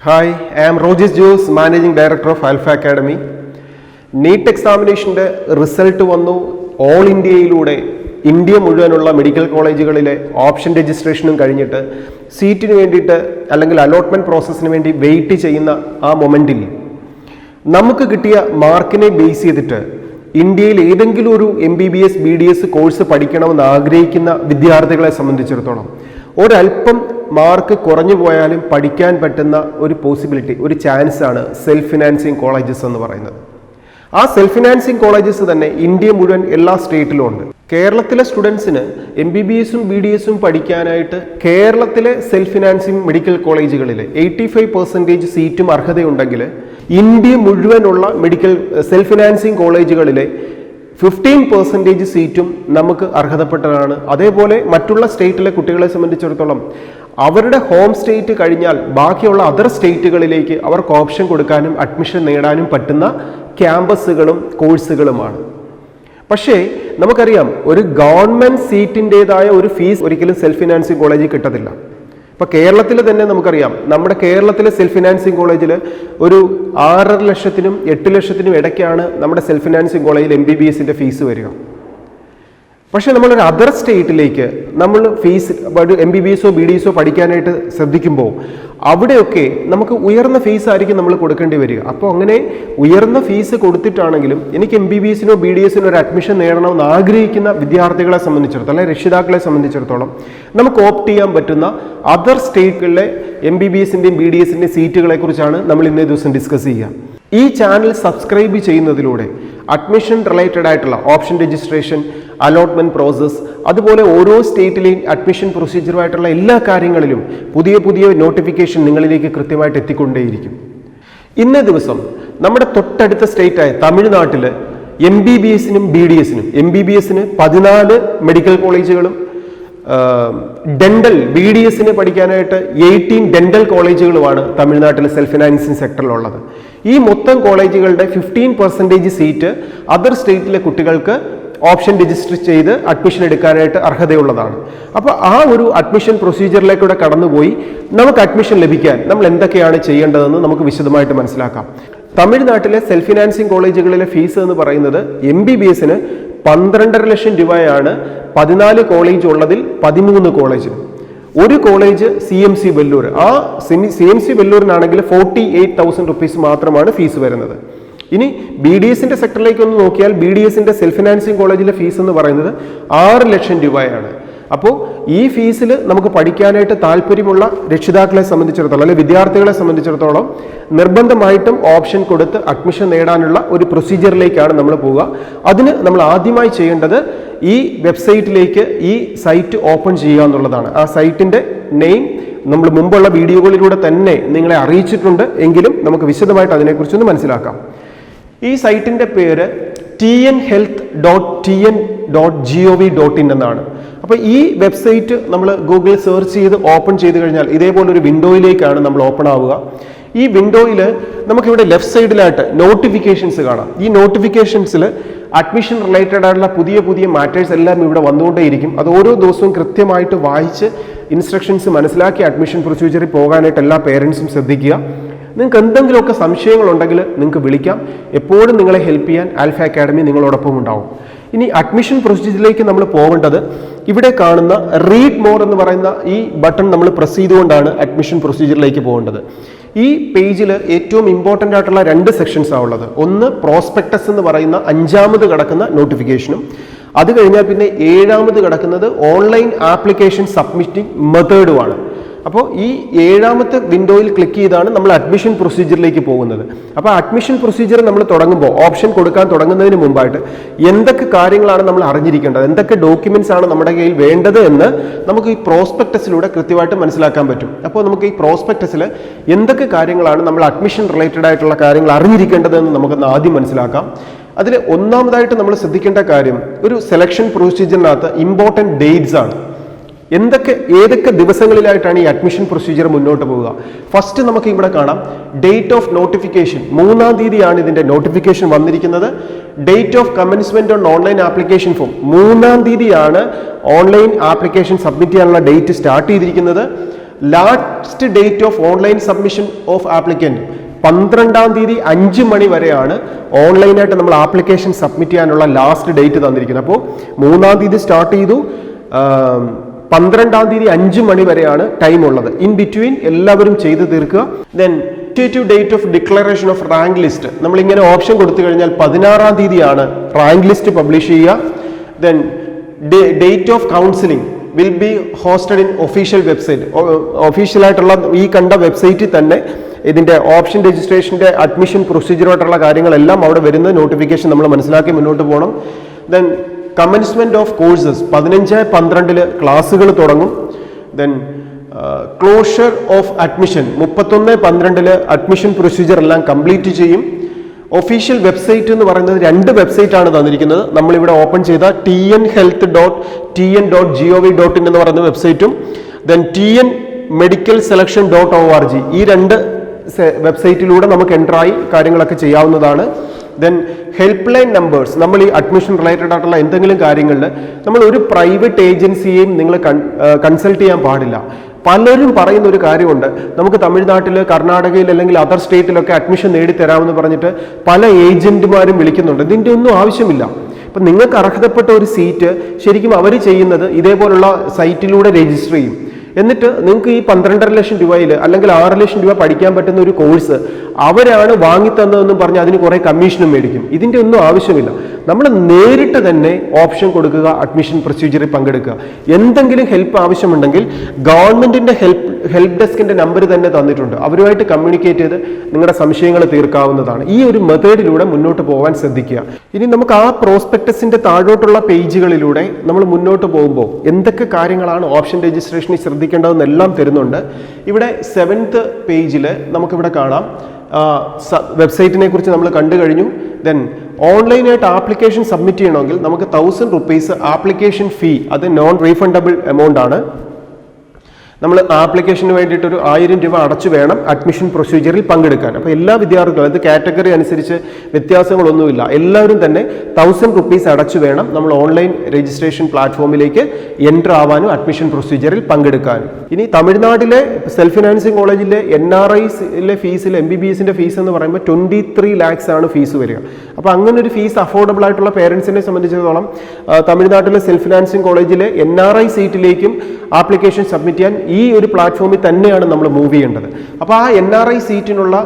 Hi, I am Rogis Juice, Managing Director of Alpha Academy. NEET examination result വന്നു all ഇന്ത്യയിലൂടെ India മുഴുവനുള്ള medical കോളേജുകളിലെ option രജിസ്ട്രേഷനും കഴിഞ്ഞിട്ട് സീറ്റിന് വേണ്ടിയിട്ട് അല്ലെങ്കിൽ അലോട്ട്മെന്റ് പ്രോസസ്സിന് വേണ്ടി വെയിറ്റ് ചെയ്യുന്ന ആ മൊമെന്റിൽ നമുക്ക് കിട്ടിയ മാർക്കിനെ ബേസ് ചെയ്തിട്ട് ഇന്ത്യയിൽ ഏതെങ്കിലും ഒരു MBBS BDS കോഴ്സ് പഠിക്കണമെന്ന് ആഗ്രഹിക്കുന്ന വിദ്യാർത്ഥികളെ സംബന്ധിച്ചിടത്തോളം ഒരല്പം മാർക്ക് കുറഞ്ഞു പോയാലും പഠിക്കാൻ പറ്റുന്ന ഒരു പോസിബിലിറ്റി, ഒരു ചാൻസ് ആണ് സെൽഫ് ഫിനാൻസിങ് കോളേജസ് എന്ന് പറയുന്നത്. ആ സെൽഫ് ഫിനാൻസിങ് കോളേജസ് തന്നെ ഇന്ത്യ മുഴുവൻ എല്ലാ സ്റ്റേറ്റിലും ഉണ്ട്. കേരളത്തിലെ സ്റ്റുഡൻസിന് MBBSും BDSും പഠിക്കാനായിട്ട് കേരളത്തിലെ സെൽഫ് ഫിനാൻസിങ് മെഡിക്കൽ കോളേജുകളിൽ 85% സീറ്റും അർഹതയുണ്ടെങ്കിൽ ഇന്ത്യ മുഴുവനുള്ള മെഡിക്കൽ സെൽഫ് ഫിനാൻസിങ് കോളേജുകളിലെ 15% സീറ്റും നമുക്ക് അർഹതപ്പെട്ടതാണ്. അതേപോലെ മറ്റുള്ള സ്റ്റേറ്റിലെ കുട്ടികളെ സംബന്ധിച്ചിടത്തോളം അവരുടെ ഹോം സ്റ്റേറ്റ് കഴിഞ്ഞാൽ ബാക്കിയുള്ള അതർ സ്റ്റേറ്റുകളിലേക്ക് അവർക്ക് ഓപ്ഷൻ കൊടുക്കാനും അഡ്മിഷൻ നേടാനും പറ്റുന്ന ക്യാമ്പസുകളും കോഴ്സുകളുമാണ്. പക്ഷേ നമുക്കറിയാം, ഒരു ഗവൺമെന്റ് സീറ്റിൻ്റെതായ ഒരു ഫീസ് ഒരിക്കലും സെൽഫ് ഫിനാൻസിങ് കോളേജിൽ കിട്ടത്തില്ല. ഇപ്പോൾ കേരളത്തിൽ തന്നെ നമുക്കറിയാം, നമ്മുടെ കേരളത്തിലെ സെൽഫ് ഫിനാൻസിങ് കോളേജിൽ ഒരു 6.5 ലക്ഷത്തിനും 8 ലക്ഷത്തിനും ഇടയ്ക്കാണ് നമ്മുടെ സെൽഫ് ഫിനാൻസിങ് കോളേജിൽ MBBSന്റെ ഫീസ് വരിക. പക്ഷേ നമ്മളൊരു അതർ സ്റ്റേറ്റിലേക്ക് നമ്മൾ ഫീസ് MBBSോ BDSോ പഠിക്കാനായിട്ട് ശ്രദ്ധിക്കുമ്പോൾ അവിടെയൊക്കെ നമുക്ക് ഉയർന്ന ഫീസ് ആയിരിക്കും നമ്മൾ കൊടുക്കേണ്ടി വരിക. അപ്പോൾ അങ്ങനെ ഉയർന്ന ഫീസ് കൊടുത്തിട്ടാണെങ്കിലും എനിക്ക് MBBSനോ BDSനോ ഒരു അഡ്മിഷൻ നേടണമെന്ന് ആഗ്രഹിക്കുന്ന വിദ്യാർത്ഥികളെ സംബന്ധിച്ചിടത്തോളം അല്ലെങ്കിൽ രക്ഷിതാക്കളെ സംബന്ധിച്ചിടത്തോളം നമുക്ക് ഓപ്റ്റ് ചെയ്യാൻ പറ്റുന്ന അതർ സ്റ്റേറ്റുകളിലെ MBBSന്റെയും BDSന്റെയും സീറ്റുകളെ കുറിച്ചാണ് നമ്മൾ ഇന്നേ ദിവസം ഡിസ്കസ് ചെയ്യുക. ഈ ചാനൽ സബ്സ്ക്രൈബ് ചെയ്യുന്നതിലൂടെ അഡ്മിഷൻ റിലേറ്റഡ് ആയിട്ടുള്ള ഓപ്ഷൻ രജിസ്ട്രേഷൻ, അലോട്ട്മെന്റ് പ്രോസസ്, അതുപോലെ ഓരോ സ്റ്റേറ്റിലെയും അഡ്മിഷൻ പ്രൊസീജിയറുമായിട്ടുള്ള എല്ലാ കാര്യങ്ങളിലും പുതിയ പുതിയ നോട്ടിഫിക്കേഷൻ നിങ്ങളിലേക്ക് കൃത്യമായിട്ട് എത്തിക്കൊണ്ടേയിരിക്കും. ഇന്നേ ദിവസം നമ്മുടെ തൊട്ടടുത്ത സ്റ്റേറ്റായ തമിഴ്നാട്ടിൽ MBBSനും BDSനും MBBSന് 14 മെഡിക്കൽ കോളേജുകളും ഡെന്റൽ BDSന് പഠിക്കാനായിട്ട് 18 ഡെന്റൽ കോളേജുകളുമാണ് തമിഴ്നാട്ടിലെ സെൽഫ് ഫിനാൻസിങ് സെക്ടറിലുള്ളത്. ഈ മൊത്തം കോളേജുകളുടെ 15% സീറ്റ് അതർ സ്റ്റേറ്റിലെ കുട്ടികൾക്ക് ഓപ്ഷൻ രജിസ്റ്റർ ചെയ്ത് അഡ്മിഷൻ എടുക്കാനായിട്ട് അർഹതയുള്ളതാണ്. അപ്പോൾ ആ ഒരു അഡ്മിഷൻ പ്രൊസീജിയറിലേക്കൂടെ കടന്നുപോയി നമുക്ക് അഡ്മിഷൻ ലഭിക്കാൻ നമ്മൾ എന്തൊക്കെയാണ് ചെയ്യേണ്ടതെന്ന് നമുക്ക് വിശദമായിട്ട് മനസ്സിലാക്കാം. തമിഴ്നാട്ടിലെ സെൽഫ് ഫിനാൻസിങ് കോളേജുകളിലെ ഫീസ് എന്ന് പറയുന്നത് MBBSന് 12.5 ലക്ഷം രൂപയാണ്. 14 കോളേജ് ഉള്ളതിൽ 13 കോളേജ്. ഒരു കോളേജ് CMC വെല്ലൂർ. ആ CMC വെല്ലൂരിനാണെങ്കിൽ 48,000 റുപ്പീസ് മാത്രമാണ് ഫീസ് വരുന്നത്. ഇനി BDSന്റെ സെക്ടറിലേക്ക് ഒന്ന് നോക്കിയാൽ BDSന്റെ സെൽഫ് ഫിനാൻസിങ് കോളേജിലെ ഫീസ് എന്ന് പറയുന്നത് 6 ലക്ഷം രൂപയാണ്. അപ്പോൾ ഈ ഫീസിൽ നമുക്ക് പഠിക്കാനായിട്ട് താല്പര്യമുള്ള രക്ഷിതാക്കളെ സംബന്ധിച്ചിടത്തോളം അല്ലെങ്കിൽ വിദ്യാർത്ഥികളെ സംബന്ധിച്ചിടത്തോളം നിർബന്ധമായിട്ടും ഓപ്ഷൻ കൊടുത്ത് അഡ്മിഷൻ നേടാനുള്ള ഒരു പ്രൊസീജിയറിലേക്കാണ് നമ്മൾ പോവുക. അതിന് നമ്മൾ ആദ്യമായി ചെയ്യേണ്ടത് ഈ വെബ്സൈറ്റിലേക്ക് ഈ സൈറ്റ് ഓപ്പൺ ചെയ്യുക എന്നുള്ളതാണ്. ആ സൈറ്റിന്റെ നെയിം നമ്മൾ മുമ്പുള്ള വീഡിയോകളിലൂടെ തന്നെ നിങ്ങളെ അറിയിച്ചിട്ടുണ്ട്, എങ്കിലും നമുക്ക് വിശദമായിട്ട് അതിനെക്കുറിച്ചൊന്ന് മനസ്സിലാക്കാം. ഈ സൈറ്റിന്റെ പേര് tnhealth.tn.gov.in എന്നാണ്. അപ്പോൾ ഈ വെബ്സൈറ്റ് നമ്മൾ ഗൂഗിൾ സെർച്ച് ചെയ്ത് ഓപ്പൺ ചെയ്ത് കഴിഞ്ഞാൽ ഇതേപോലൊരു വിൻഡോയിലേക്കാണ് നമ്മൾ ഓപ്പൺ ആവുക. ഈ വിൻഡോയിൽ നമുക്കിവിടെ ലെഫ്റ്റ് സൈഡിലായിട്ട് നോട്ടിഫിക്കേഷൻസ് കാണാം. ഈ നോട്ടിഫിക്കേഷൻസിൽ അഡ്മിഷൻ റിലേറ്റഡ് ആയിട്ടുള്ള പുതിയ പുതിയ മാറ്റേഴ്സ് എല്ലാം ഇവിടെ വന്നുകൊണ്ടേയിരിക്കും. അത് ഓരോ ദിവസവും കൃത്യമായിട്ട് വായിച്ച് ഇൻസ്ട്രക്ഷൻസ് മനസ്സിലാക്കി അഡ്മിഷൻ പ്രൊസീജിയറിൽ പോകാനായിട്ട് എല്ലാ പേരൻസും ശ്രദ്ധിക്കുക. നിങ്ങൾക്ക് എന്തെങ്കിലുമൊക്കെ സംശയങ്ങളുണ്ടെങ്കിൽ നിങ്ങൾക്ക് വിളിക്കാം. എപ്പോഴും നിങ്ങളെ ഹെൽപ്പ് ചെയ്യാൻ ആൽഫ അക്കാഡമി നിങ്ങളോടൊപ്പം ഉണ്ടാവും. ഇനി അഡ്മിഷൻ പ്രൊസീജിയറിലേക്ക് നമ്മൾ പോകേണ്ടത് ഇവിടെ കാണുന്ന റീഡ് മോർ എന്ന് പറയുന്ന ഈ ബട്ടൺ നമ്മൾ പ്രസ് ചെയ്തുകൊണ്ടാണ് അഡ്മിഷൻ പ്രൊസീജിയറിലേക്ക് പോകേണ്ടത്. ഈ പേജിൽ ഏറ്റവും ഇമ്പോർട്ടൻ്റ് ആയിട്ടുള്ള 2 സെക്ഷൻസാണ് ഉള്ളത്. ഒന്ന് പ്രോസ്പെക്ടസ് എന്ന് പറയുന്ന 5ാമത് കിടക്കുന്ന നോട്ടിഫിക്കേഷനും, അത് കഴിഞ്ഞാൽ പിന്നെ 7ാമത് കിടക്കുന്നത് ഓൺലൈൻ ആപ്ലിക്കേഷൻ സബ്മിറ്റിംഗ് മെത്തേഡുമാണ്. അപ്പോൾ ഈ 7ാമത്തെ വിൻഡോയിൽ ക്ലിക്ക് ചെയ്താണ് നമ്മൾ അഡ്മിഷൻ പ്രൊസീജിയറിലേക്ക് പോകുന്നത്. അപ്പോൾ അഡ്മിഷൻ പ്രൊസീജിയർ നമ്മൾ തുടങ്ങുമ്പോൾ ഓപ്ഷൻ കൊടുക്കാൻ തുടങ്ങുന്നതിന് മുമ്പായിട്ട് എന്തൊക്കെ കാര്യങ്ങളാണ് നമ്മൾ അറിഞ്ഞിരിക്കേണ്ടത്, എന്തൊക്കെ ഡോക്യുമെന്റ്സ് ആണ് നമ്മുടെ കയ്യിൽ വേണ്ടത് എന്ന് നമുക്ക് ഈ പ്രോസ്പെക്ടസിലൂടെ കൃത്യമായിട്ട് മനസ്സിലാക്കാൻ പറ്റും. അപ്പോൾ നമുക്ക് ഈ പ്രോസ്പെക്ടസിൽ എന്തൊക്കെ കാര്യങ്ങളാണ് നമ്മൾ അഡ്മിഷൻ റിലേറ്റഡ് ആയിട്ടുള്ള കാര്യങ്ങൾ അറിഞ്ഞിരിക്കേണ്ടതെന്ന് നമുക്കൊന്ന് ആദ്യം മനസ്സിലാക്കാം. അതിൽ ഒന്നാമതായിട്ട് നമ്മൾ ശ്രദ്ധിക്കേണ്ട കാര്യം, ഒരു സെലക്ഷൻ പ്രൊസീജിയറിനകത്ത് ഇമ്പോർട്ടൻറ്റ് ഡേറ്റ്സ് ആണ്. ഏതൊക്കെ ദിവസങ്ങളിലായിട്ടാണ് ഈ അഡ്മിഷൻ പ്രൊസീജിയർ മുന്നോട്ട് പോവുക. ഫസ്റ്റ് നമുക്ക് ഇവിടെ കാണാം ഡേറ്റ് ഓഫ് നോട്ടിഫിക്കേഷൻ. 3-ാം തീയതിയാണ് ഇതിന്റെ നോട്ടിഫിക്കേഷൻ വന്നിരിക്കുന്നത്. Date of commencement on online application form 3-ാം തീയതിയാണ് ഓൺലൈൻ ആപ്ലിക്കേഷൻ സബ്മിറ്റ് ചെയ്യാനുള്ള ഡേറ്റ് സ്റ്റാർട്ട് ചെയ്തിരിക്കുന്നത്. Last date of online submission of applicant 12-ാം തീയതി 5 മണി വരെയാണ് ഓൺലൈനായിട്ട് നമ്മൾ ആപ്ലിക്കേഷൻ സബ്മിറ്റ് ചെയ്യാനുള്ള ലാസ്റ്റ് ഡേറ്റ് തന്നിരിക്കുന്നത്. അപ്പോൾ 3-ാം തീയതി സ്റ്റാർട്ട് ചെയ്തു, 12-ാം തീയതി 5 മണി വരെയാണ് ടൈം ഉള്ളത്. ഇൻ ബിറ്റ്വീൻ എല്ലാവരും ചെയ്ത് തീർക്കുക. Then date of declaration of rank list നമ്മളിങ്ങനെ ഓപ്ഷൻ കൊടുത്തു കഴിഞ്ഞാൽ 16-ാം തീയതിയാണ് റാങ്ക് ലിസ്റ്റ് പബ്ലിഷ് ചെയ്യുക. Then date of counselling will be hosted in official website. ഒഫീഷ്യലായിട്ടുള്ള ഈ കണ്ട വെബ്സൈറ്റിൽ തന്നെ ഇതിൻ്റെ ഓപ്ഷൻ രജിസ്ട്രേഷൻ്റെ അഡ്മിഷൻ പ്രൊസീജിയറായിട്ടുള്ള കാര്യങ്ങളെല്ലാം അവിടെ വരുന്ന നോട്ടിഫിക്കേഷൻ നമ്മൾ മനസ്സിലാക്കി മുന്നോട്ട് പോകണം. ദെൻ കമൻസ്മെൻറ്റ് ഓഫ് കോഴ്സസ് 15-12 ക്ലാസ്സുകൾ തുടങ്ങും. Then closure of admission 31-12 admission procedure എല്ലാം കംപ്ലീറ്റ് ചെയ്യും. ഒഫീഷ്യൽ വെബ്സൈറ്റ് എന്ന് പറയുന്നത് 2 വെബ്സൈറ്റാണ് തന്നിരിക്കുന്നത്. നമ്മളിവിടെ ഓപ്പൺ ചെയ്ത tnhealth.tn.gov.in എന്ന് പറയുന്ന വെബ്സൈറ്റും ദെൻ tnmedicalselection.org ഈ 2 വെബ്സൈറ്റിലൂടെ നമുക്ക് എൻ്ററായി കാര്യങ്ങളൊക്കെ ചെയ്യാവുന്നതാണ്. ദെൻ ഹെൽപ്പ് ലൈൻ നമ്പേഴ്സ്, നമ്മൾ ഈ അഡ്മിഷൻ റിലേറ്റഡ് ആയിട്ടുള്ള എന്തെങ്കിലും കാര്യങ്ങളിൽ നമ്മൾ ഒരു പ്രൈവറ്റ് ഏജൻസിയെയും നിങ്ങൾ കൺസൾട്ട് ചെയ്യാൻ പാടില്ല. പലരും പറയുന്ന ഒരു കാര്യമുണ്ട്, നമുക്ക് തമിഴ്നാട്ടിൽ, കർണാടകയിൽ അല്ലെങ്കിൽ അതർ സ്റ്റേറ്റിലൊക്കെ അഡ്മിഷൻ നേടിത്തരാമെന്ന് പറഞ്ഞിട്ട് പല ഏജന്റുമാരും വിളിക്കുന്നുണ്ട്. ഇതിൻ്റെ ഒന്നും ആവശ്യമില്ല. ഇപ്പം നിങ്ങൾക്ക് അർഹതപ്പെട്ട ഒരു സീറ്റ് ശരിക്കും അവർ ചെയ്യുന്നത് ഇതേപോലുള്ള സൈറ്റിലൂടെ രജിസ്റ്റർ ചെയ്യും. എന്നിട്ട് നിങ്ങൾക്ക് ഈ 12.5 ലക്ഷം രൂപയിൽ അല്ലെങ്കിൽ 6 ലക്ഷം രൂപ പഠിക്കാൻ പറ്റുന്ന ഒരു കോഴ്സ് അവരാണ് വാങ്ങിത്തന്നതെന്നും പറഞ്ഞ് അതിന് കുറേ കമ്മീഷനും മേടിക്കും. ഇതിൻ്റെ ഒന്നും ആവശ്യമില്ല. നമ്മൾ നേരിട്ട് തന്നെ ഓപ്ഷൻ കൊടുക്കുക, അഡ്മിഷൻ പ്രൊസീജിയറിൽ പങ്കെടുക്കുക. എന്തെങ്കിലും ഹെൽപ്പ് ആവശ്യമുണ്ടെങ്കിൽ ഗവൺമെൻറ്റിൻ്റെ ഹെൽപ്പ് ഡെസ്കിൻ്റെ നമ്പർ തന്നെ തന്നിട്ടുണ്ട്. അവരുമായിട്ട് കമ്മ്യൂണിക്കേറ്റ് ചെയ്ത് നിങ്ങളുടെ സംശയങ്ങൾ തീർക്കാവുന്നതാണ്. ഈ ഒരു മെത്തേഡിലൂടെ മുന്നോട്ട് പോകാൻ ശ്രദ്ധിക്കുക. ഇനി നമുക്ക് ആ പ്രോസ്പെക്ടസിൻ്റെ താഴോട്ടുള്ള പേജുകളിലൂടെ നമ്മൾ മുന്നോട്ട് പോകുമ്പോൾ എന്തൊക്കെ കാര്യങ്ങളാണ് ഓപ്ഷൻ രജിസ്ട്രേഷനിൽ ശ്രദ്ധിക്കേണ്ടതെന്നെല്ലാം തരുന്നുണ്ട്. ഇവിടെ 7th പേജിൽ നമുക്കിവിടെ കാണാം വെബ്സൈറ്റിനെ കുറിച്ച് നമ്മൾ കണ്ടു കഴിഞ്ഞു. ദെൻ ഓൺലൈനായിട്ട് ആപ്ലിക്കേഷൻ സബ്മിറ്റ് ചെയ്യണമെങ്കിൽ നമുക്ക് 1000 rupees ആപ്ലിക്കേഷൻ ഫീ, അത് നോൺ റീഫണ്ടബിൾ എമൗണ്ട് ആണ്. നമ്മൾ ആപ്ലിക്കേഷന് വേണ്ടിയിട്ട് ഒരു 1000 രൂപ അടച്ചു വേണം അഡ്മിഷൻ പ്രൊസീജിയറിൽ പങ്കെടുക്കാൻ. അപ്പോൾ എല്ലാ വിദ്യാർത്ഥികളും, അത് കാറ്റഗറി അനുസരിച്ച് വ്യത്യാസങ്ങളൊന്നുമില്ല, എല്ലാവരും തന്നെ 1000 rupees അടച്ചു വേണം നമ്മൾ ഓൺലൈൻ രജിസ്ട്രേഷൻ പ്ലാറ്റ്ഫോമിലേക്ക് എൻ്റർ ആവാനും അഡ്മിഷൻ പ്രൊസീജിയറിൽ പങ്കെടുക്കാനും. ഇനി തമിഴ്നാട്ടിലെ സെൽഫ് ഫിനാൻസിങ് കോളേജിലെ NRIസിലെ ഫീസിൽ MBBSൻ്റെ ഫീസ് എന്ന് പറയുമ്പോൾ 23 lakhs ആണ് ഫീസ് വരിക. അപ്പോൾ അങ്ങനെ ഒരു ഫീസ് അഫോർഡബിൾ ആയിട്ടുള്ള പേരൻസിനെ സംബന്ധിച്ചിടത്തോളം തമിഴ്നാട്ടിലെ സെൽഫ് ഫിനാൻസിങ് കോളേജിലെ NRI സീറ്റിലേക്കും ആപ്ലിക്കേഷൻ സബ്മിറ്റ് ചെയ്യാൻ ഈ ഒരു പ്ലാറ്റ്ഫോമിൽ തന്നെയാണ് നമ്മൾ മൂവ് ചെയ്യേണ്ടത്. അപ്പോൾ ആ NRI സീറ്റിനുള്ള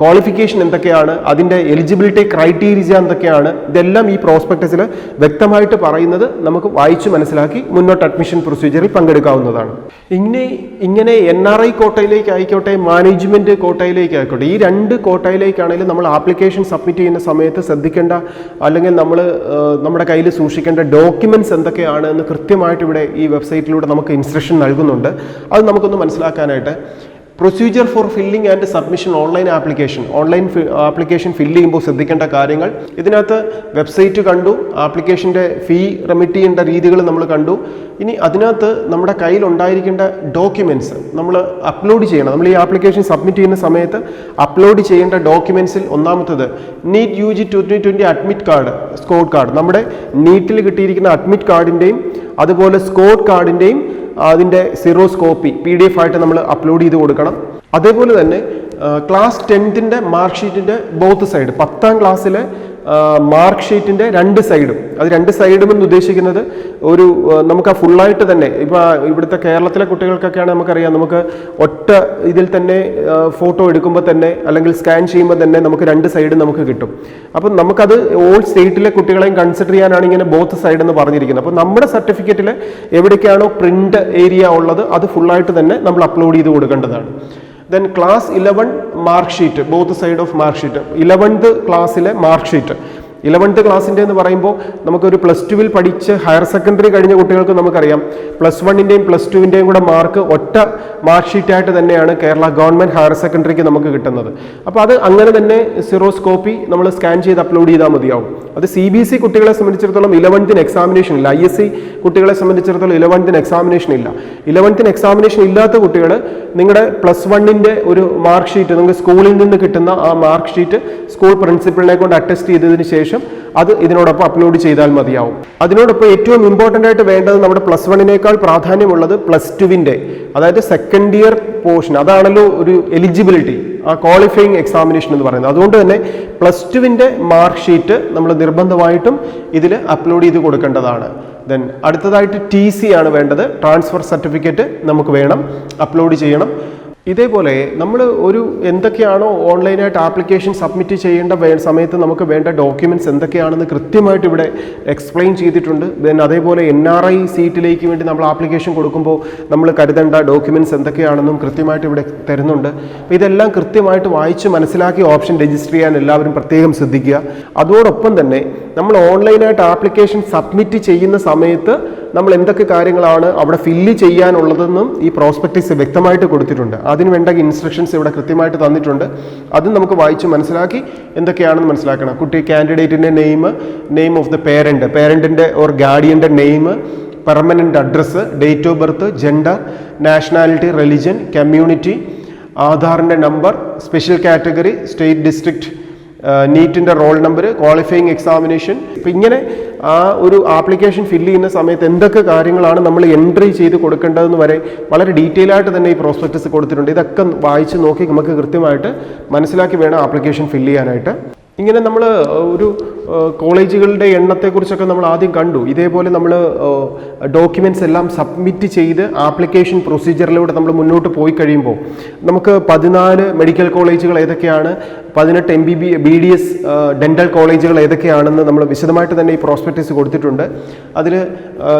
ക്വാളിഫിക്കേഷൻ എന്തൊക്കെയാണ്, അതിൻ്റെ എലിജിബിലിറ്റി ക്രൈറ്റീരിയ എന്തൊക്കെയാണ്, ഇതെല്ലാം ഈ പ്രോസ്പെക്ടസിൽ വ്യക്തമായിട്ട് പറയുന്നത് നമുക്ക് വായിച്ചു മനസ്സിലാക്കി മുന്നോട്ട് അഡ്മിഷൻ പ്രൊസീജിയറിൽ പങ്കെടുക്കാവുന്നതാണ്. ഇങ്ങനെ NRI കോട്ടയിലേക്ക് ആയിക്കോട്ടെ, മാനേജ്മെൻറ്റ് കോട്ടയിലേക്ക് ആയിക്കോട്ടെ, ഈ 2 കോട്ടയിലേക്കാണെങ്കിലും നമ്മൾ ആപ്ലിക്കേഷൻ സബ്മിറ്റ് ചെയ്യുന്ന സമയത്ത് ശ്രദ്ധിക്കേണ്ട അല്ലെങ്കിൽ നമ്മൾ നമ്മുടെ കയ്യിൽ സൂക്ഷിക്കേണ്ട ഡോക്യുമെൻറ്റ്സ് എന്തൊക്കെയാണ് എന്ന് കൃത്യമായിട്ട് ഇവിടെ ഈ വെബ്സൈറ്റിലൂടെ നമുക്ക് ഇൻസ്ട്രക്ഷൻ നൽകുന്നുണ്ട്. അത് നമുക്കൊന്ന് മനസ്സിലാക്കാനായിട്ട് procedure for filling and submission online application fill ചെയ്യുമ്പോൾ ശ്രദ്ധിക്കേണ്ട കാര്യങ്ങൾ. ഇതിനകത്ത് വെബ്സൈറ്റ് കണ്ടു, ആപ്ലിക്കേഷൻ്റെ ഫീ റെമിറ്റ് ചെയ്യേണ്ട രീതികൾ നമ്മൾ കണ്ടു. ഇനി അതിനകത്ത് നമ്മുടെ കയ്യിൽ ഉണ്ടായിരിക്കേണ്ട ഡോക്യുമെൻറ്റ്സ് നമ്മൾ അപ്ലോഡ് ചെയ്യണം. നമ്മൾ ഈ ആപ്ലിക്കേഷൻ സബ്മിറ്റ് ചെയ്യുന്ന സമയത്ത് അപ്ലോഡ് ചെയ്യേണ്ട ഡോക്യുമെൻറ്റ്സിൽ ഒന്നാമത്തത് NEET UG 2020 admit card, squad card, നമ്മുടെ നീറ്റിൽ കിട്ടിയിരിക്കുന്ന അഡ്മിറ്റ് കാർഡിൻ്റെയും അതുപോലെ സ്കോഡ് കാർഡിൻ്റെയും അതിൻ്റെ സിറോസ് കോപ്പി PDF ആയിട്ട് നമ്മൾ അപ്ലോഡ് ചെയ്ത് കൊടുക്കണം. അതേപോലെ തന്നെ ക്ലാസ് 10th മാർക്ക് ഷീറ്റിൻ്റെ ബോത്ത് സൈഡ്, 10ാം ക്ലാസ്സിലെ മാർക്ക് ഷീറ്റിൻ്റെ 2 സൈഡും, അത് 2 സൈഡും എന്ന് ഉദ്ദേശിക്കുന്നത് ഒരു നമുക്ക് ആ ഫുള്ളായിട്ട് തന്നെ, ഇപ്പോൾ ഇവിടുത്തെ കേരളത്തിലെ കുട്ടികൾക്കൊക്കെയാണ് നമുക്കറിയാം, നമുക്ക് ഒറ്റ ഇതിൽ തന്നെ ഫോട്ടോ എടുക്കുമ്പോൾ തന്നെ അല്ലെങ്കിൽ സ്കാൻ ചെയ്യുമ്പോൾ തന്നെ നമുക്ക് 2 സൈഡ് നമുക്ക് കിട്ടും. അപ്പം നമുക്കത് ഓൾ സ്റ്റേറ്റിലെ കുട്ടികളെയും കൺസിഡർ ചെയ്യാനാണ് ഇങ്ങനെ ബോത്ത് സൈഡ് എന്ന് പറഞ്ഞിരിക്കുന്നത്. അപ്പോൾ നമ്മുടെ സർട്ടിഫിക്കറ്റിൽ എവിടേക്കാണോ പ്രിന്റ് ഏരിയ ഉള്ളത് അത് ഫുള്ളായിട്ട് തന്നെ നമ്മൾ അപ്ലോഡ് ചെയ്ത് കൊടുക്കേണ്ടതാണ്. Then class 11 mark sheet, both side off mark sheet, 11th ക്ലാസ്സിലെ മാർക്ക് ഷീറ്റ്. 11th ക്ലാസ്സിൻ്റെ എന്ന് പറയുമ്പോൾ നമുക്കൊരു +2 പഠിച്ച് ഹയർ സെക്കൻഡറി കഴിഞ്ഞ കുട്ടികൾക്ക് നമുക്കറിയാം +1ൻ്റെയും +2ൻ്റെയും കൂടെ മാർക്ക് ഒറ്റ മാർക്ക് ഷീറ്റായിട്ട് തന്നെയാണ് കേരള ഗവൺമെൻറ് ഹയർ സെക്കൻഡറിക്ക് നമുക്ക് കിട്ടുന്നത്. അപ്പോൾ അത് അങ്ങനെ തന്നെ സിറോസ് കോപ്പി നമ്മൾ സ്കാൻ ചെയ്ത് അപ്ലോഡ് ചെയ്താൽ മതിയാവും. അത് CBSE കുട്ടികളെ സംബന്ധിച്ചിടത്തോളം 11th എക്സാമിനേഷൻ ഇല്ല. ISC കുട്ടികളെ സംബന്ധിച്ചിടത്തോളം 11th എക്സാമിനേഷൻ ഇല്ല. 11th എക്സാമിനേഷൻ ഇല്ലാത്ത കുട്ടികൾ നിങ്ങളുടെ +1ൻ്റെ ഒരു മാർക്ക് ഷീറ്റ്, നിങ്ങൾക്ക് സ്കൂളിൽ നിന്ന് കിട്ടുന്ന ആ മാർക്ക് ഷീറ്റ് സ്കൂൾ പ്രിൻസിപ്പളിനെ കൊണ്ട് അറ്റസ്റ്റ് ചെയ്തതിന് ശേഷം ശേഷം അത് ഇതിനോടൊപ്പം അപ്ലോഡ് ചെയ്താൽ മതിയാവും. അതിനോടൊപ്പം ഏറ്റവും ഇമ്പോർട്ടൻ്റ് ആയിട്ട് വേണ്ടത് നമ്മുടെ +1 പ്രാധാന്യമുള്ളത് +2, അതായത് സെക്കൻഡ് ഇയർ പോർഷൻ. അതാണല്ലോ ഒരു എലിജിബിലിറ്റി, ആ ക്വാളിഫയിങ് എക്സാമിനേഷൻ എന്ന് പറയുന്നത്. അതുകൊണ്ട് തന്നെ +2 മാർക്ക് ഷീറ്റ് നമ്മൾ നിർബന്ധമായിട്ടും ഇതിൽ അപ്ലോഡ് ചെയ്ത് കൊടുക്കേണ്ടതാണ്. ദെൻ അടുത്തതായിട്ട് TC ആണ് വേണ്ടത്, ട്രാൻസ്ഫർ സർട്ടിഫിക്കറ്റ് നമുക്ക് വേണം, അപ്ലോഡ് ചെയ്യണം. ഇതേപോലെ നമ്മൾ എന്തൊക്കെയാണോ ഓൺലൈനായിട്ട് ആപ്ലിക്കേഷൻ സബ്മിറ്റ് ചെയ്യേണ്ട സമയത്ത് നമുക്ക് വേണ്ട ഡോക്യുമെൻറ്റ്സ് എന്തൊക്കെയാണെന്ന് കൃത്യമായിട്ട് ഇവിടെ എക്സ്പ്ലെയിൻ ചെയ്തിട്ടുണ്ട്. ദെൻ അതേപോലെ NRI സീറ്റിലേക്ക് വേണ്ടി നമ്മൾ ആപ്ലിക്കേഷൻ കൊടുക്കുമ്പോൾ നമ്മൾ കരുതേണ്ട ഡോക്യുമെൻറ്റ്സ് എന്തൊക്കെയാണെന്നും കൃത്യമായിട്ട് ഇവിടെ തരുന്നുണ്ട്. അപ്പോൾ ഇതെല്ലാം കൃത്യമായിട്ട് വായിച്ച് മനസ്സിലാക്കി ഓപ്ഷൻ രജിസ്റ്റർ ചെയ്യാൻ എല്ലാവരും പ്രത്യേകം ശ്രദ്ധിക്കുക. അതോടൊപ്പം തന്നെ നമ്മൾ ഓൺലൈനായിട്ട് ആപ്ലിക്കേഷൻ സബ്മിറ്റ് ചെയ്യുന്ന സമയത്ത് നമ്മൾ എന്തൊക്കെ കാര്യങ്ങളാണ് അവിടെ ഫില്ല് ചെയ്യാനുള്ളതെന്നും ഈ പ്രോസ്പെക്ടസ് വ്യക്തമായിട്ട് കൊടുത്തിട്ടുണ്ട്. അതിന് വേണ്ട ഇൻസ്ട്രക്ഷൻസ് ഇവിടെ കൃത്യമായിട്ട് തന്നിട്ടുണ്ട്. അതും നമുക്ക് വായിച്ച് മനസ്സിലാക്കി എന്തൊക്കെയാണെന്ന് മനസ്സിലാക്കണം. കുട്ടി കാൻഡിഡേറ്റിൻ്റെ നെയിം ഓഫ് ദ പേരൻറ്റിൻ്റെ ഓർ ഗാർഡിയൻ്റെ name, permanent address, date of birth, gender, nationality, religion, community, ആധാറിൻ്റെ number, special category, state, district, നീറ്റിൻ്റെ റോൾ നമ്പർ, ക്വാളിഫയിങ് എക്സാമിനേഷൻ. ഇപ്പം ഇങ്ങനെ ആ ഒരു ആപ്ലിക്കേഷൻ ഫില്ല് ചെയ്യുന്ന സമയത്ത് എന്തൊക്കെ കാര്യങ്ങളാണ് നമ്മൾ എൻട്രി ചെയ്ത് കൊടുക്കേണ്ടതെന്ന് വരെ വളരെ ഡീറ്റെയിൽ ആയിട്ട് തന്നെ ഈ പ്രോസ്പെക്ടസ് കൊടുത്തിട്ടുണ്ട്. ഇതൊക്കെ വായിച്ച് നോക്കി നമുക്ക് കൃത്യമായിട്ട് മനസ്സിലാക്കി വേണം ആപ്ലിക്കേഷൻ ഫില്ല് ചെയ്യാനായിട്ട്. ഇങ്ങനെ നമ്മൾ ഒരു കോളേജുകളുടെ എണ്ണത്തെക്കുറിച്ചൊക്കെ നമ്മൾ ആദ്യം കണ്ടു. ഇതേപോലെ നമ്മൾ ഡോക്യുമെൻറ്റ്സ് എല്ലാം സബ്മിറ്റ് ചെയ്ത് ആപ്ലിക്കേഷൻ പ്രൊസീജിയറിലൂടെ നമ്മൾ മുന്നോട്ട് പോയി കഴിയുമ്പോൾ നമുക്ക് 14 മെഡിക്കൽ കോളേജുകൾ ഏതൊക്കെയാണ്, 18 BDS ഡെൻ്റൽ കോളേജുകൾ ഏതൊക്കെയാണെന്ന് നമ്മൾ വിശദമായിട്ട് തന്നെ ഈ പ്രോസ്പെക്ടസ് കൊടുത്തിട്ടുണ്ട്. അതിൽ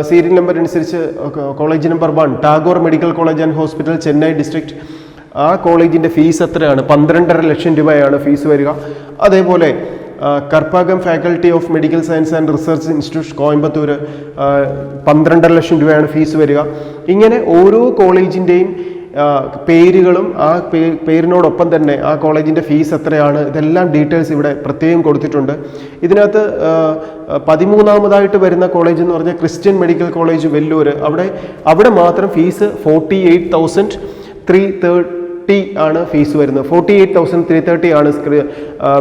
സീരിയൽ നമ്പർ അനുസരിച്ച് college number 1 Tagore medical college and hospital, Chennai district. ആ കോളേജിൻ്റെ ഫീസ് എത്രയാണ്? 12.5 ലക്ഷം രൂപയാണ് ഫീസ് വരിക. അതേപോലെ Karpagam faculty of medical science and research institute, Coimbatore, 12.5 ലക്ഷം രൂപയാണ് ഫീസ് വരിക. ഇങ്ങനെ ഓരോ കോളേജിൻ്റെയും പേരുകളും ആ പേരിനോടൊപ്പം തന്നെ ആ കോളേജിൻ്റെ ഫീസ് എത്രയാണ്, ഇതെല്ലാം ഡീറ്റെയിൽസ് ഇവിടെ പ്രത്യേകം കൊടുത്തിട്ടുണ്ട്. ഇതിനകത്ത് 13ാമതായിട്ട് വരുന്ന കോളേജ് എന്ന് പറഞ്ഞാൽ ക്രിസ്ത്യൻ മെഡിക്കൽ കോളേജ് വെല്ലൂർ. അവിടെ മാത്രം ഫീസ് 48,330 ആണ് ഫീസ് വരുന്നത്. 48,330 ആണ്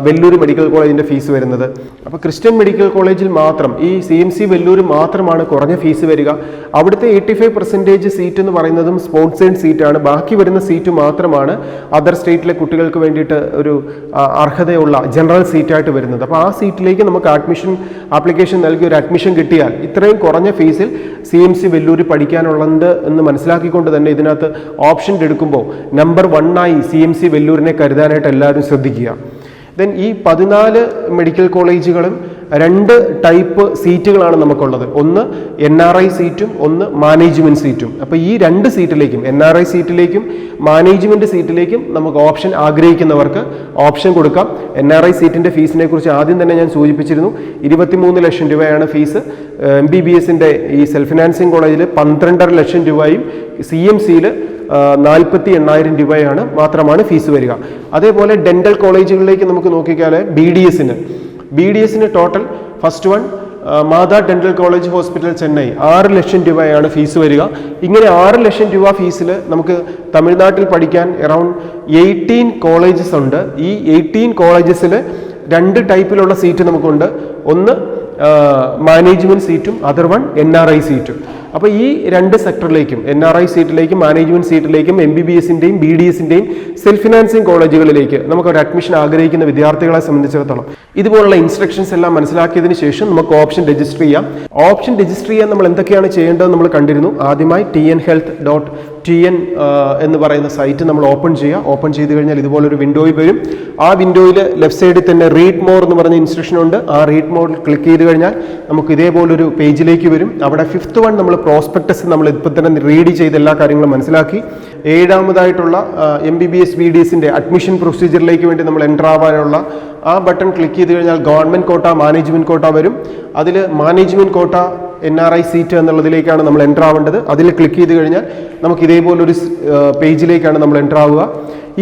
വെല്ലൂർ മെഡിക്കൽ കോളേജിൻ്റെ ഫീസ് വരുന്നത്. അപ്പോൾ ക്രിസ്ത്യൻ മെഡിക്കൽ കോളേജിൽ മാത്രം ഈ CMC വെല്ലൂർ മാത്രമാണ് കുറഞ്ഞ ഫീസ് വരിക. അവിടുത്തെ 85% സീറ്റ് എന്ന് പറയുന്നതും സ്പോർട്സ് സയൻസ് സീറ്റാണ്. ബാക്കി വരുന്ന സീറ്റ് മാത്രമാണ് അതർ സ്റ്റേറ്റിലെ കുട്ടികൾക്ക് വേണ്ടിയിട്ട് ഒരു അർഹതയുള്ള ജനറൽ സീറ്റായിട്ട് വരുന്നത്. അപ്പോൾ ആ സീറ്റിലേക്ക് നമുക്ക് ആപ്ലിക്കേഷൻ നൽകി ഒരു അഡ്മിഷൻ കിട്ടിയാൽ ഇത്രയും കുറഞ്ഞ ഫീസിൽ CMC വെല്ലൂർ പഠിക്കാനുള്ളത് എന്ന് മനസ്സിലാക്കിക്കൊണ്ട് തന്നെ ഇതിനകത്ത് ഓപ്ഷൻ എടുക്കുമ്പോൾ നമ്പർ 1 CMC വെല്ലൂരിനെ കരുതാനായിട്ട് എല്ലാവരും ശ്രദ്ധിക്കുക. ദെൻ ഈ 14 മെഡിക്കൽ കോളേജുകളും 2 ടൈപ്പ് സീറ്റുകളാണ് നമുക്കുള്ളത്. ഒന്ന് NRI സീറ്റും ഒന്ന് മാനേജ്മെൻറ്റ് സീറ്റും. അപ്പോൾ ഈ 2 സീറ്റിലേക്കും NRI സീറ്റിലേക്കും മാനേജ്മെൻറ്റ് സീറ്റിലേക്കും നമുക്ക് ഓപ്ഷൻ ആഗ്രഹിക്കുന്നവർക്ക് ഓപ്ഷൻ കൊടുക്കാം. NRI സീറ്റിൻ്റെ ഫീസിനെ കുറിച്ച് ആദ്യം തന്നെ ഞാൻ സൂചിപ്പിച്ചിരുന്നു. 23 ലക്ഷം രൂപയാണ് ഫീസ്. MBBSൻ്റെ ഈ സെൽഫ് ഫിനാൻസിങ് കോളേജിൽ 12.5 ലക്ഷം രൂപയും CMCയിൽ 48,000 രൂപയാണ് മാത്രമാണ് ഫീസ് വരിക. അതേപോലെ ഡെൻ്റൽ കോളേജുകളിലേക്ക് നമുക്ക് നോക്കിയാൽ BDSന് ടോട്ടൽ ഫസ്റ്റ് വൺ മാതാ ഡെൻ്റൽ കോളേജ് ഹോസ്പിറ്റൽ ചെന്നൈ 6 ലക്ഷം രൂപയാണ് ഫീസ് വരിക. ഇങ്ങനെ 6 ലക്ഷം രൂപ ഫീസിൽ നമുക്ക് തമിഴ്നാട്ടിൽ പഠിക്കാൻ അറൗണ്ട് 18 കോളേജസ് ഉണ്ട്. ഈ 18 കോളേജസിൽ 2 ടൈപ്പിലുള്ള സീറ്റ് നമുക്കുണ്ട്. ഒന്ന് മാനേജ്മെൻറ്റ് സീറ്റും അതർ വൺ NRI സീറ്റും. അപ്പോൾ ഈ 2 സെക്ടറിലേക്കും NRI സീറ്റിലേക്കും മാനേജ്മെൻറ്റ് സീറ്റിലേക്കും MBBSൻ്റെയും BDSൻ്റെയും സെൽഫ് ഫിനാൻസിങ് കോളേജുകളിലേക്ക് നമുക്കൊരു അഡ്മിഷൻ ആഗ്രഹിക്കുന്ന വിദ്യാർത്ഥികളെ സംബന്ധിച്ചിടത്തോളം ഇതുപോലുള്ള ഇൻസ്ട്രക്ഷൻസ് എല്ലാം മനസ്സിലാക്കിയതിന് ശേഷം നമുക്ക് ഓപ്ഷൻ രജിസ്റ്റർ ചെയ്യാം. ഓപ്ഷൻ രജിസ്റ്റർ ചെയ്യാൻ നമ്മൾ എന്തൊക്കെയാണ് ചെയ്യേണ്ടത് നമ്മൾ കണ്ടിരുന്നു. ആദ്യമായി tnhealth.tn എന്ന് പറയുന്ന സൈറ്റ് നമ്മൾ ഓപ്പൺ ചെയ്യുക. ഓപ്പൺ ചെയ്ത് കഴിഞ്ഞാൽ ഇതുപോലൊരു വിൻഡോയിൽ വരും. ആ വിൻഡോയിൽ ലെഫ്റ്റ് സൈഡിൽ തന്നെ റീഡ് മോർ എന്ന് പറഞ്ഞ ഇൻസ്ട്രക്ഷൻ ഉണ്ട്. ആ റീഡ് മോറിൽ ക്ലിക്ക് ചെയ്ത് കഴിഞ്ഞാൽ നമുക്ക് ഇതേപോലൊരു പേജിലേക്ക് വരും. അവിടെ 5th വൺ നമ്മൾ പ്രോസ്പെക്ടസ് നമ്മൾ ഇപ്പോൾ തന്നെ റീഡ് ചെയ്ത് എല്ലാ കാര്യങ്ങളും മനസ്സിലാക്കി. 7ാമതായിട്ടുള്ള MBBS BDSൻ്റെ അഡ്മിഷൻ പ്രൊസീജിയറിലേക്ക് വേണ്ടി നമ്മൾ എൻ്റർ ആവാനുള്ള ആ ബട്ടൺ ക്ലിക്ക് ചെയ്ത് കഴിഞ്ഞാൽ ഗവൺമെൻറ് കോട്ട, മാനേജ്മെൻറ്റ് കോട്ട വരും. അതിൽ മാനേജ്മെൻറ്റ് കോട്ട NRI സീറ്റ് എന്നുള്ളതിലേക്കാണ് നമ്മൾ എൻ്റർ ആവേണ്ടത്. അതിൽ ക്ലിക്ക് ചെയ്ത് കഴിഞ്ഞാൽ നമുക്ക് ഇതേപോലൊരു പേജിലേക്കാണ് നമ്മൾ എൻ്റർ ആവുക.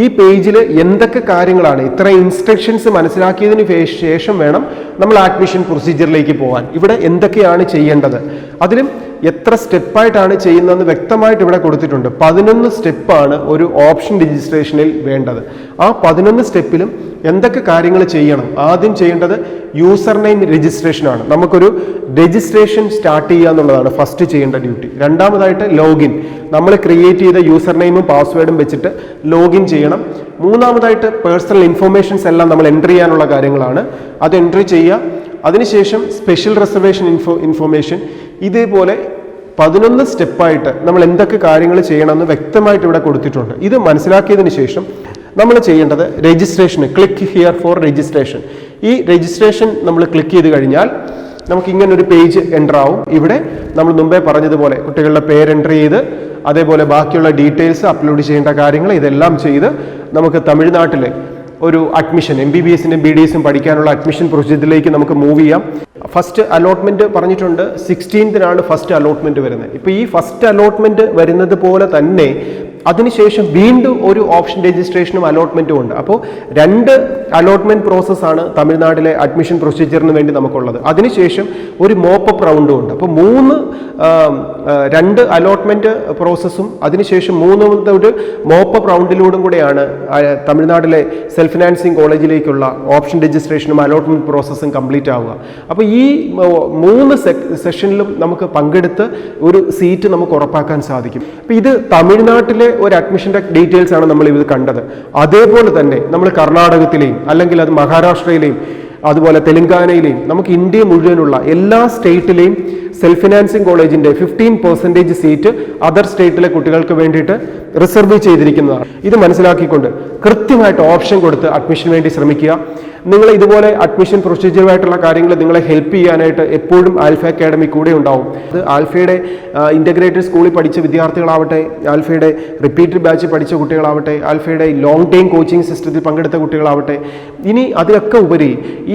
ഈ പേജിൽ എന്തൊക്കെ കാര്യങ്ങളാണ്, ഇത്ര ഇൻസ്ട്രക്ഷൻസ് മനസ്സിലാക്കിയതിന് ശേഷം വേണം നമ്മൾ അഡ്മിഷൻ പ്രൊസീജിയറിലേക്ക് പോകാൻ. ഇവിടെ എന്തൊക്കെയാണ് ചെയ്യേണ്ടത്, അതിലും എത്ര സ്റ്റെപ്പായിട്ടാണ് ചെയ്യുന്നതെന്ന് വ്യക്തമായിട്ട് ഇവിടെ കൊടുത്തിട്ടുണ്ട്. 11 സ്റ്റെപ്പാണ് ഒരു ഓപ്ഷൻ രജിസ്ട്രേഷനിൽ വേണ്ടത്. ആ 11 സ്റ്റെപ്പിലും എന്തൊക്കെ കാര്യങ്ങൾ ചെയ്യണം? ആദ്യം ചെയ്യേണ്ടത് യൂസർ നെയിം രജിസ്ട്രേഷൻ ആണ്. നമുക്കൊരു രജിസ്ട്രേഷൻ സ്റ്റാർട്ട് ചെയ്യുക എന്നുള്ളതാണ് ഫസ്റ്റ് ചെയ്യേണ്ട ഡ്യൂട്ടി. രണ്ടാമതായിട്ട് ലോഗിൻ, നമ്മൾ ക്രിയേറ്റ് ചെയ്ത യൂസർ നെയിമും പാസ്വേഡും വെച്ചിട്ട് ലോഗിൻ ചെയ്യണം. മൂന്നാമതായിട്ട് പേഴ്സണൽ ഇൻഫർമേഷൻസ് എല്ലാം നമ്മൾ എൻട്രി ചെയ്യാനുള്ള കാര്യങ്ങളാണ്, അത് എൻട്രി ചെയ്യുക. അതിനുശേഷം സ്പെഷ്യൽ റിസർവേഷൻ ഇൻഫർമേഷൻ. ഇതേപോലെ 11 സ്റ്റെപ്പായിട്ട് നമ്മൾ എന്തൊക്കെ കാര്യങ്ങൾ ചെയ്യണമെന്ന് വ്യക്തമായിട്ട് ഇവിടെ കൊടുത്തിട്ടുണ്ട്. ഇത് മനസ്സിലാക്കിയതിന് ശേഷം നമ്മൾ ചെയ്യേണ്ടത് registration, click here for registration. ഈ രജിസ്ട്രേഷൻ നമ്മൾ ക്ലിക്ക് ചെയ്ത് കഴിഞ്ഞാൽ നമുക്ക് ഇങ്ങനെ ഒരു പേജ് എൻ്റർ ആവും. ഇവിടെ നമ്മൾ മുമ്പേ പറഞ്ഞതുപോലെ കുട്ടികളുടെ പേര് എൻ്റർ ചെയ്ത് അതേപോലെ ബാക്കിയുള്ള ഡീറ്റെയിൽസ് അപ്ലോഡ് ചെയ്യേണ്ട കാര്യങ്ങൾ ഇതെല്ലാം ചെയ്ത് നമുക്ക് തമിഴ്നാട്ടിലെ ഒരു അഡ്മിഷൻ MBBSനും BDSനും പഠിക്കാനുള്ള അഡ്മിഷൻ പ്രൊസീജിയറിലേക്ക് നമുക്ക് മൂവ് ചെയ്യാം. ഫസ്റ്റ് അലോട്ട്മെന്റ് പറഞ്ഞിട്ടുണ്ട് 16th ഫസ്റ്റ് അലോട്ട്മെന്റ് വരുന്നത്. ഇപ്പൊ ഈ ഫസ്റ്റ് അലോട്ട്മെന്റ് വരുന്നത് പോലെ തന്നെ അതിനുശേഷം വീണ്ടും ഒരു ഓപ്ഷൻ രജിസ്ട്രേഷനും അലോട്ട്മെന്റും ഉണ്ട്. അപ്പോൾ 2 അലോട്ട്മെന്റ് പ്രോസസ്സാണ് തമിഴ്നാട്ടിലെ അഡ്മിഷൻ പ്രൊസീജിയറിന് വേണ്ടി നമുക്കുള്ളത്. അതിനുശേഷം ഒരു മോപ്പപ്പ് റൗണ്ടും ഉണ്ട്. അപ്പോൾ 2 അലോട്ട്മെന്റ് പ്രോസസ്സും അതിനുശേഷം 3ാമത്തെ ഒരു മോപ്പപ്പ് റൗണ്ടിലൂടെ കൂടെയാണ് തമിഴ്നാട്ടിലെ സെൽഫ് ഫിനാൻസിങ് കോളേജിലേക്കുള്ള ഓപ്ഷൻ രജിസ്ട്രേഷനും അലോട്ട്മെന്റ് പ്രോസസ്സും കംപ്ലീറ്റ് ആവുക. അപ്പോൾ ഈ 3 സെഷനിലും നമുക്ക് പങ്കെടുത്ത് ഒരു സീറ്റ് നമുക്ക് ഉറപ്പാക്കാൻ സാധിക്കും. അപ്പോൾ ഇത് തമിഴ്നാട്ടിലെ ഒരു അഡ്മിഷന്റെ ഡീറ്റെയിൽസ് ആണ് നമ്മൾ ഇത് കണ്ടത്. അതേപോലെ തന്നെ നമ്മൾ കർണാടകത്തിലെയും അല്ലെങ്കിൽ അത് മഹാരാഷ്ട്രയിലെയും അതുപോലെ തെലങ്കാനയിലെയും നമുക്ക് ഇന്ത്യ മുഴുവനുള്ള എല്ലാ സ്റ്റേറ്റിലെയും സെൽഫ് ഫിനാൻസിങ് കോളേജിന്റെ 15% സീറ്റ് അതർ സ്റ്റേറ്റിലെ കുട്ടികൾക്ക് വേണ്ടിയിട്ട് റിസർവ് ചെയ്തിരിക്കുന്നതാണ്. ഇത് മനസ്സിലാക്കിക്കൊണ്ട് കൃത്യമായിട്ട് ഓപ്ഷൻ കൊടുത്ത് അഡ്മിഷന് വേണ്ടി ശ്രമിക്കുക. നിങ്ങൾ ഇതുപോലെ അഡ്മിഷൻ പ്രൊസീജിയറുമായിട്ടുള്ള കാര്യങ്ങൾ നിങ്ങളെ ഹെൽപ്പ് ചെയ്യാനായിട്ട് എപ്പോഴും ആൽഫ അക്കാഡമി കൂടെ ഉണ്ടാവും. അത് ആൽഫയുടെ ഇൻ്റഗ്രേറ്റഡ് സ്കൂളിൽ പഠിച്ച വിദ്യാർത്ഥികളാവട്ടെ, ആൽഫയുടെ റിപ്പീറ്റഡ് ബാച്ച് പഠിച്ച കുട്ടികളാവട്ടെ, ആൽഫയുടെ ലോങ് ടൈം കോച്ചിങ് സിസ്റ്റത്തിൽ പങ്കെടുത്ത കുട്ടികളാവട്ടെ, ഇനി അതിലൊക്കെ ഉപരി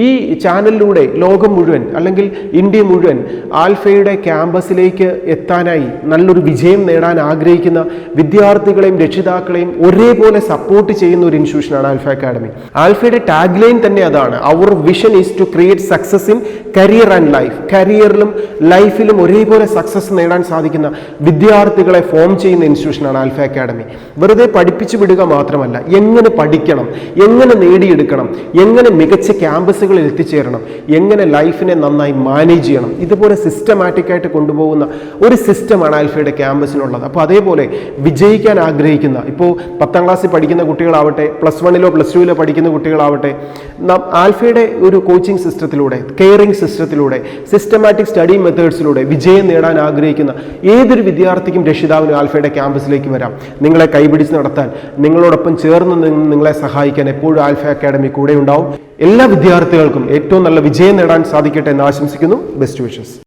ഈ ചാനലിലൂടെ ലോകം മുഴുവൻ അല്ലെങ്കിൽ ഇന്ത്യ മുഴുവൻ ആൽഫയുടെ ക്യാമ്പസിലേക്ക് എത്താനായി നല്ലൊരു വിജയം നേടാൻ ആഗ്രഹിക്കുന്ന വിദ്യാർത്ഥികളെയും രക്ഷിതാക്കളെയും ഒരേപോലെ സപ്പോർട്ട് ചെയ്യുന്ന ഒരു ഇൻസ്റ്റിറ്റ്യൂഷനാണ് ആൽഫ അക്കാഡമി. ആൽഫയുടെ ടാഗ് ലൈൻ തന്നെ അതാണ്, അവർ vision is to create success in career and life. കരിയറിലും ലൈഫിലും ഒരേപോലെ സക്സസ് നേടാൻ സാധിക്കുന്ന വിദ്യാർത്ഥികളെ ഫോം ചെയ്യുന്ന ഇൻസ്റ്റിറ്റ്യൂഷനാണ് ആൽഫ അക്കാഡമി. വെറുതെ പഠിപ്പിച്ചു വിടുക മാത്രമല്ല, എങ്ങനെ പഠിക്കണം, എങ്ങനെ നേടിയെടുക്കണം, എങ്ങനെ മികച്ച ക്യാമ്പസുകളിൽ എത്തിച്ചേരണം, എങ്ങനെ ലൈഫിനെ നന്നായി മാനേജ് ചെയ്യണം, ഇതുപോലെ സിസ്റ്റമാറ്റിക് ആയിട്ട് കൊണ്ടുപോകുന്ന ഒരു സിസ്റ്റമാണ് ആൽഫയുടെ ക്യാമ്പസിനുള്ളത്. അപ്പോൾ അതേപോലെ വിജയിക്കാൻ ആഗ്രഹിക്കുന്ന, ഇപ്പോൾ 10ാം ക്ലാസ്സിൽ പഠിക്കുന്ന കുട്ടികളാവട്ടെ, +1 +2 പഠിക്കുന്ന കുട്ടികളാവട്ടെ, ആൽഫയുടെ ഒരു കോച്ചിങ് സിസ്റ്റത്തിലൂടെ, കെയറിംഗ് സിസ്റ്റത്തിലൂടെ, സിസ്റ്റമാറ്റിക് സ്റ്റഡി മെത്തേഡ്സിലൂടെ വിജയം നേടാൻ ആഗ്രഹിക്കുന്ന ഏതൊരു വിദ്യാർത്ഥിക്കും രക്ഷിതാവിനും ആൽഫയുടെ ക്യാമ്പസിലേക്ക് വരാം. നിങ്ങളെ കൈപിടിച്ച് നടത്താൻ, നിങ്ങളോടൊപ്പം ചേർന്ന് നിങ്ങളെ സഹായിക്കാൻ എപ്പോഴും ആൽഫ അക്കാഡമി കൂടെ ഉണ്ടാവും. എല്ലാ വിദ്യാർത്ഥികൾക്കും ഏറ്റവും നല്ല വിജയം നേടാൻ സാധിക്കട്ടെ എന്ന് ആശംസിക്കുന്നു. Best wishes.